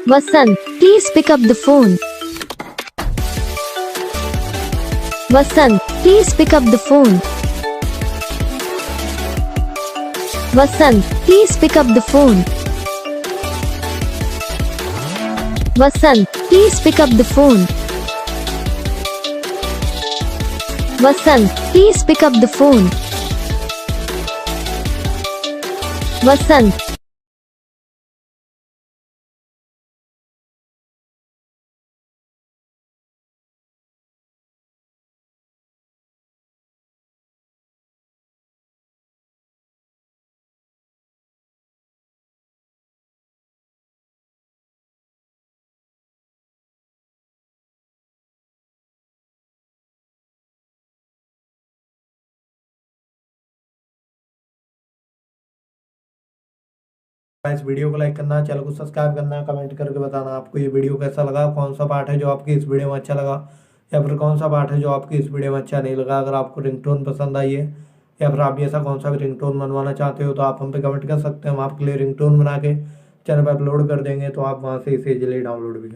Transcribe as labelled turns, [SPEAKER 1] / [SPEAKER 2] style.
[SPEAKER 1] Vasant, please pick up the phone. Vasant, please pick up the phone. Vasant, please pick up the phone. Vasant, please pick up the phone. Vasant, please pick up the phone. Vasant.
[SPEAKER 2] इस video को like करना, channel को subscribe करना, comment करके बताना आपको ये video कैसा लगा, कौन सा पार्ट है जो आपकी इस वीडियो में अच्छा लगा या फिर कौन सा पार्ट है जो आपकी इस वीडियो में अच्छा नहीं लगा। अगर आपको रिंगटोन पसंद आई है या फिर आप भी ऐसा कौन सा भी रिंगटोन बनवाना चाहते हो तो आप हम पे कमेंट कर सकते हैं। हम आपके लिए रिंगटोन बना के चैनल पर अपलोड कर देंगे, तो आप वहाँ से इसे इजीली डाउनलोड भी